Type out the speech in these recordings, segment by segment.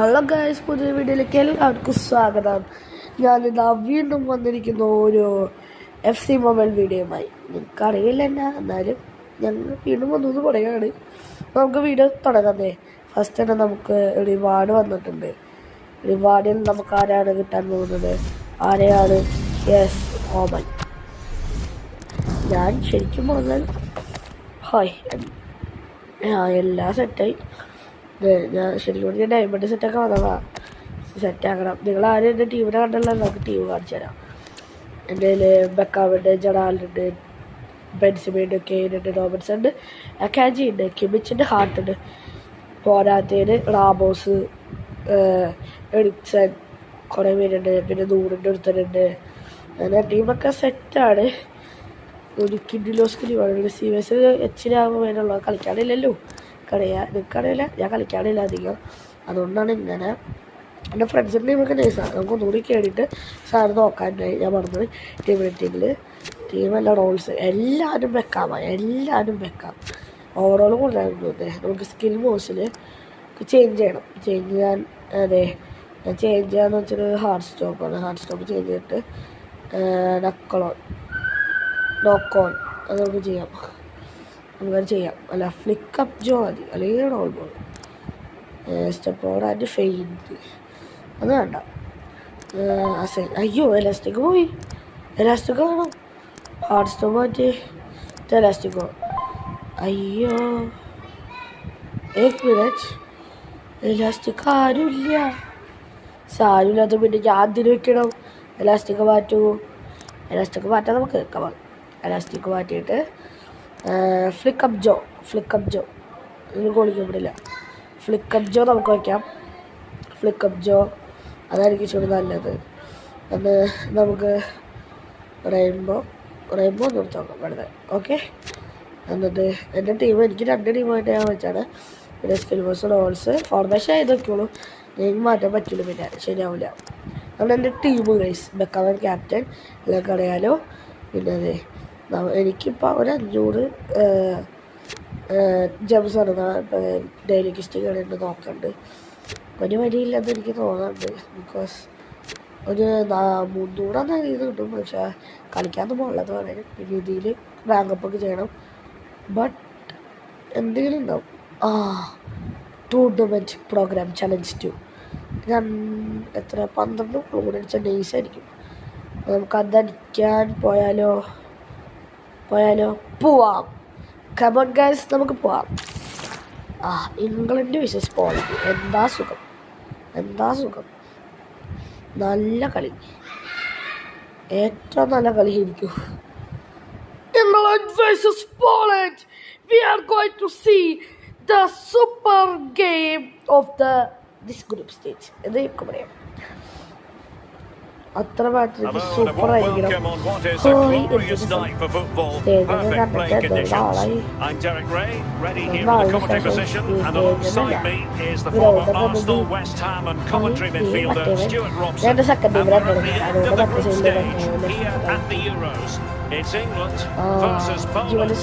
Hello guys, പുതിയ വീഡിയോയിലേക്ക് എല്ലാവർക്കും സ്വാഗതം. ഞാനിതാ വീണ്ടും വന്നിരിക്കുന്ന ഒരു FC മൊബൈൽ വീഡിയോയുമായി. നിങ്ങൾക്കറിയില്ല എന്നാലും ഞങ്ങൾ വീണ്ടും വന്നത് പറയുകയാണ്. നമുക്ക് വീഡിയോ തുടങ്ങാതെ ഫസ്റ്റ് തന്നെ നമുക്ക് റിവാർഡ് വന്നിട്ടുണ്ട്. റിവാർഡിൽ നമുക്ക് ആരാണ് കിട്ടാൻ പോകുന്നത്, ആരെയാണ്? യെസ്, ഓമൻ. ഞാൻ ശരിക്കും പറഞ്ഞാൽ എല്ലാം സെറ്റായി. ഞാൻ ശരിക്കും പറഞ്ഞാൽ ഡയമണ്ട് സെറ്റൊക്കെ വന്നതാണ്. സെറ്റാക്കണം. നിങ്ങൾ എൻ്റെ ടീമിനെ കണ്ടല്ലോ, നമുക്ക് ടീം കാണിച്ചു തരാം. എൻ്റെ കയ്യിൽ ബെക്കാമുണ്ട്, ജഡാലുണ്ട്, ബെൻസിമയുണ്ട്, കെയിനുണ്ട്, റോബിൻസൺ ഉണ്ട്, അക്കാജി ഉണ്ട്, കിമിച്ചുണ്ട്, ഹാർട്ടുണ്ട്. പോരാത്തതിന് റാമോസ്, എറിക്സൺ, കുറേ പേരുണ്ട്. പിന്നെ നൂറിൻ്റെ ഒരുത്തനുണ്ട്. അങ്ങനെ ടീമൊക്കെ സെറ്റാണ്. ഒരു കിഡിലോസ്കിലാണ് CVS എച്ചിനാകുമ്പോൾ വേനുള്ള കളിക്കാനില്ലല്ലോ. നിൽക്കറിയില്ല, ഞാൻ കളിക്കാനില്ല അധികം. അതുകൊണ്ടാണ് ഇങ്ങനെ. എൻ്റെ ഫ്രണ്ട്സിൻ്റെ ടീമൊക്കെ നൈസാണ്. നമുക്ക് ഒന്നുകൂടി കയറിയിട്ട് സാറ് നോക്കാനായി. ഞാൻ പറഞ്ഞത് ടീമെല്ലാം റോൾസ് എല്ലാവരും വെക്കാം. ഓവറോൾ കൊണ്ടായിരുന്നു. നമുക്ക് സ്കിൽ മോഴ്സിൽ ചേഞ്ച് ചെയ്യണം. ചേഞ്ച് ചെയ്യാൻ ഞാൻ ചേഞ്ച് ചെയ്യാന്ന് വെച്ചാൽ ഹാർഡ് സ്റ്റോപ്പാണ്. ഹാർഡ് സ്റ്റോപ്പ് ചേഞ്ച് ചെയ്തിട്ട് നോക്കോൺ അത് നമുക്ക് ചെയ്യാം. അല്ല, ഫ്ലിക്കപ്പ് ജോ മതി, അല്ലെങ്കിൽ role ball. Step over and faint അത് വേണ്ട. അയ്യോ, എലാസ്റ്റിക് പോയി. എലാസ്റ്റിക് വേണം. ഹാർഡ് സ്റ്റോപ്പ് മാറ്റി എലാസ്റ്റിക്കോ. അയ്യോ, എലാസ്റ്റിക് ആരുമില്ല. സാരമില്ലാത്ത പിന്നെ ഞാൻ അതിന് വെക്കണം. എലാസ്റ്റിക് മാറ്റാൻ നമുക്ക് കേൾക്കാം. എലാസ്റ്റിക് മാറ്റിയിട്ട് ഫ്ലിക്കപ്പ് ജോ ഇതിന് കൊളിക്കാൻ പറ്റില്ല. ഫ്ലിക്കപ്പ് ജോ നമുക്ക് വയ്ക്കാം. ഫ്ലിക്കപ്പ് ജോ അതായിരിക്കും ഇച്ചിരി നല്ലത്. അത് നമുക്ക് റെയിൻബോ നിർത്തി നോക്കാം വെറുതെ. ഓക്കെ, എന്നിട്ട് എൻ്റെ എനിക്ക് 2 ടീമായിട്ട് ഞാൻ വെച്ചാണ്. പിന്നെ സ്കിൽ ബോസ് റോൾസ് ഫോർമേഷൻ ചെയ്തൊക്കെയുള്ളൂ. എനിക്ക് മാറ്റാൻ പറ്റില്ല, പിന്നെ ശരിയാവില്ല. അതുകൊണ്ട് എൻ്റെ ടീം ഗൈസ്, ബെക്കാമൻ ക്യാപ്റ്റൻ എല്ലാവർക്കും അറിയാലോ. പിന്നെ എനിക്കിപ്പോൾ ഒരു 500 ജംസാണ് ഡെയിലി കിസ്റ്റിംഗ് ഉണ്ട് നോക്കുന്നുണ്ട്. ഒരു വരിയില്ലെന്ന് എനിക്ക് തോന്നുന്നുണ്ട്. ബിക്കോസ് ഒരു 300 ഇത് കിട്ടും. പക്ഷേ കളിക്കാമെന്ന് പോകുള്ളത് പറയാനും പിന്നെ ഇതിൽ റാങ്കപ്പൊക്കെ ചെയ്യണം. ബട്ട് എന്തെങ്കിലും ഉണ്ടാവും. ടൂർണമെൻറ്റ് പ്രോഗ്രാം ചലഞ്ച് 2 12 കൂടെ അടിച്ചാൽ നൈസായിരിക്കും. നമുക്കതടിക്കാൻ പോയാലോ? പോവാം. കമോൺ ഗൈസ്, നമുക്ക് പോവാം. England visas Poland. എന്താ സുഖം. നല്ല കളി, ഏറ്റവും നല്ല കളി ആയിരിക്കും. England versus Poland. We are going to see the super game of this group stage. എന്തൊക്കെ പറയാം, അത്ര മാത്രം സൂപ്പർ ആയിരിക്കണം. ഞാൻ സെക്കൻഡ് ടീമിലാണ് അതുകൊണ്ട് It's England versus Poland. It's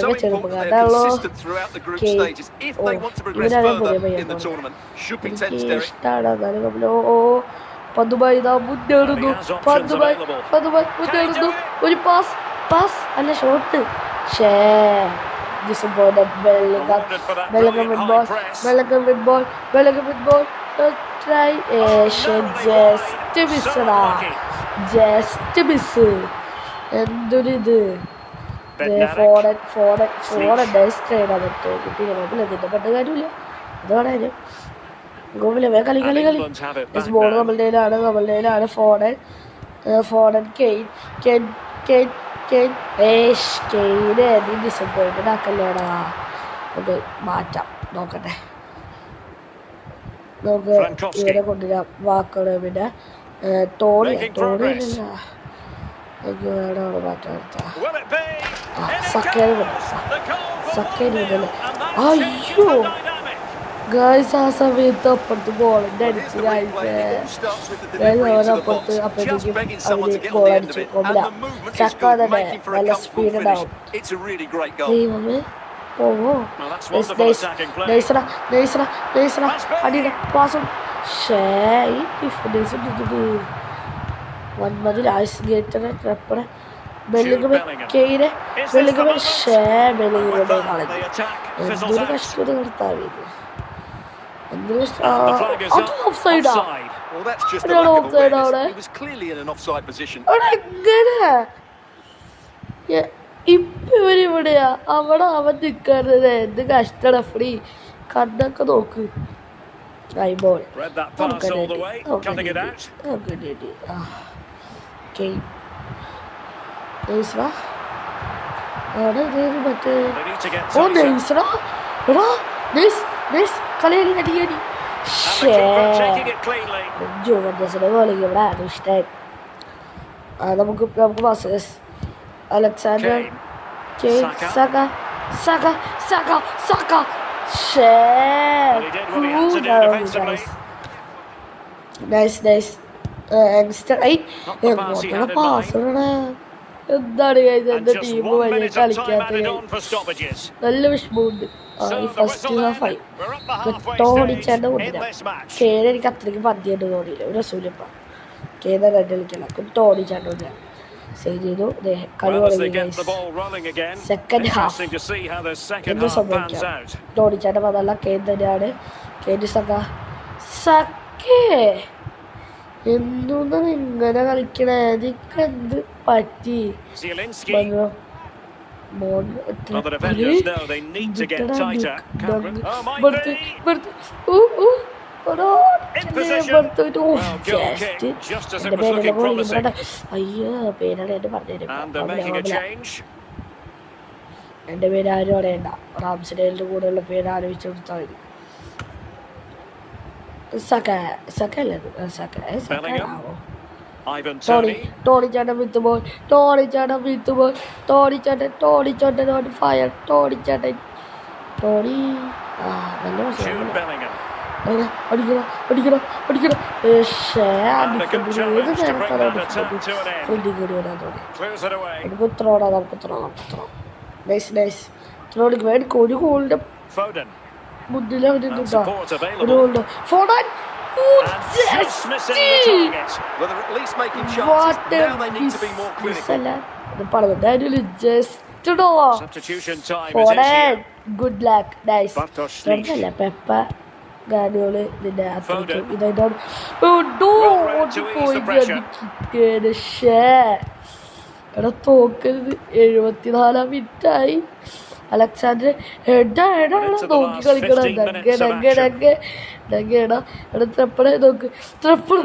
so important they're consistent throughout the group stages if they want to progress further in the tournament. Should be tense, Derek. ഒരു pass അല്ല, shot. Disappointed. Bellingham with ball. Try just miss. എന്തൊരിത്. ഫോർഡ് nice tried ആയിട്ട് കിട്ടി. ഇതിൻ്റെ പണ്ട് കാര്യമില്ല. അത് പറയാനും ഗോപിലെ കളി ബോൾ നമ്മളുടെ കയ്യിലാണ്. ഫോർഡൻ കെയിൻ നീ ഡിസപ്പോയിൻറ്റഡ് ആക്കല്ലേടാ. നമുക്ക് മാറ്റാം, നോക്കട്ടെ. നമുക്ക് ഇവരെ കൊണ്ടുവരാം. വാക്കുകൾ പിന്നെ ടോണിയല്ല എനിക്ക് വേണം മാറ്റാൻ. സക്കേരുണ്ടല്ലേ. അയ്യോ ഗൈസ്, ആ സമയത്ത് അപ്പുറത്ത് ബോളിൻ്റെ അടിച്ച് അവരപ്പുറത്ത് അപ്പോഴത്തേക്കും അവര് ഗോൾ അടിച്ചു. ചക്ക തന്നെ നല്ല സ്പീഡ് ഉണ്ടാവും. ദൈവമേ, പോവോ Well, that's wonderful attacking play. നൈസറ അടിയുടെ പാസം ഈ ഡിഫൻസ് വന്നത് ലാസ്റ്റ് ഗേറ്ററെ ട്രപ്പറെ ബെല്ലിംഗമേ കെയ്നെ ബെല്ലിംഗമേ ബെല്ലിംഗമേ കളഞ്ഞു എന്തൊരു കഷ്ടത നിർത്താവില്ല എന്തൊരു അത് of സൈഡാ Well, that's just a lack of awareness. He was clearly in an offside position. ഇപ്പൊ ഇവരിവിടെയാ അവിടെ അവൻ നിൽക്കുന്നത് എന്ത് കഷ്ടട ഫ്രീ കണ്ണൊക്കെ നോക്ക് ball Read that pass all the way, cutting it out. മറ്റേ They need to get oh tighter. നൈസറാ എടാ നൈസ് കളിയടി അടിയടി And the keeper taking it cleanly. ജോവൻസിന്റെ ബോളിംഗ് ഇവിടെ ആണ് ഇഷ്ടമായി നമുക്ക് pass Alexander Saka. Well, he did what he had to do defensively. Nice. Not the pass he had in mind. എന്താണ് And എന്റെ just ടീം 1 വലിയ minute of time added കളിക്കാത്ത on for stoppages. നല്ല വിഷമമുണ്ട് So ഈ the first whistle half ആയി then. We're at the halfway തോടിച്ചാണ്ട് stage in കൊണ്ടില്ല this match. Kerala എനിക്ക് അത്രയ്ക്ക് പന്തിയായിട്ട് തോന്നിയില്ല ഒരു രസൂലപ്പ കേരള രണ്ട് കളിക്കല തോടിച്ചാണ്ട് കൊണ്ടില്ല സേവ് ചെയ്തു കളി Well, as they തുടങ്ങി get the ball rolling again. Second half Interesting to see how the second എന്ത് half pans സംഭവിക്കാം out. തോടിച്ചാണ്ട് പതല്ല കേൻ തന്നെയാണ് കേന്ദ്ര സക്കേ എന്താണ് ഇങ്ങനെ കളിക്കണേ എനിക്കെന്ത് പറ്റി Zielinski. Well, the defenders know they need to get tighter. Cameron. Oh, might be. In position. Well, goal kick, just as it was looking promising. And they're making a change. എൻ്റെ പേര് ആരും അറിയണ്ട റാംസ്ഡേലിൻ്റെ കൂടെയുള്ള പേര് ആലോചിച്ച് കൊടുത്താൽ മതി Ivan Toney. തോണിച്ചാട്ടൻ വിത്തുപോൾ തോണിച്ചാട്ടൻ ഫയർ തോണിച്ചാട്ടൻ തോണി നല്ല Jude Bellingham. അടിക്കണം And a good challenge to bring that attack to an end. Clears it away. നമുക്ക് നൈസ് ത്രോണിക്ക് വേണ്ടി ഒരു ഗോളിൻ്റെ Foden. മുന്നിൽ And support available. Foden And just missing the target. Well, they're at least making chances. Now they need to be more clinical. Substitution time it is here. Good luck nice Bartosz Slik. Pep Guardiola ഇതിന്റെ Foden. ഇതാണ് എടാ തോക്കരുത് 74 മിനിറ്റായി Alexander നോക്കി കളിക്കണം ട്രപ്പടെ നോക്ക് ട്രപ്പട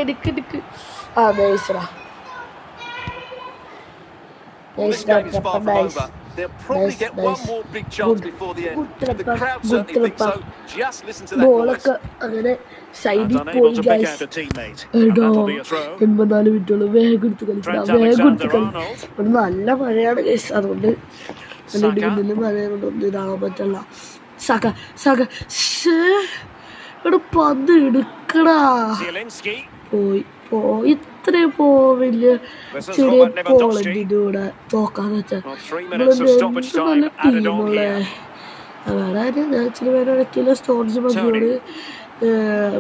എടുക്ക് ആ നൈസറാ Well, this game is far from over. They'll probably get one more big chance before the end. The crowd certainly think so. Just listen to that noise. ബോളൊക്കെ അങ്ങനെ And സൈഡിൽ unable പോയി to pick guys out a teammate. എടോ That'll be a throw. 84 മിനിറ്റുള്ളൂ വേഗം എടുത്ത് കളിക്കണം Trent വേഗം എടുത്ത് Alexander-Arnold. ഇവിടെ നല്ല മഴയാണ് ഗൈസ് അതുകൊണ്ട് Saka. മുന്നിൽ മഴയുണ്ട് ഒന്നും ഇതാകാൻ പറ്റില്ല സക ഇവിടെ പന്ത് എടുക്കടാ Zielinski. പോയി ഇത്രയും പോവില്ല This is ചെറിയ Robert Lewandowski. പോളണ്ടിന്റെ കൂടെ തോക്കാന്ന് വെച്ചാൽ Well, 3 minutes of stoppage time നല്ല added on ടീമുള്ള here. അതായത് ഞാൻ ഇച്ചിരി പേരെ ഇറക്കിയില്ല സ്റ്റോൺസ് മതിയോട്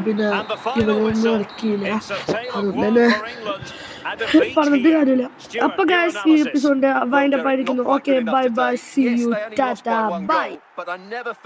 പിന്നെ And the final ഇവരൊന്നും whistle. ഇറക്കിയില്ല It's a tale of അതുകൊണ്ട് woe തന്നെ for England. A defeat പറഞ്ഞിട്ട് here. കാര്യമില്ല Stuart, അപ്പൊ your ഗൈസ് ഈ analysis. എപ്പിസോഡിന്റെ വൈൻഡപ്പ് ആയിരിക്കുന്നു Not quite okay good enough by today. സി Yes, you they only lost ടാറ്റ by one by goal, but I never felt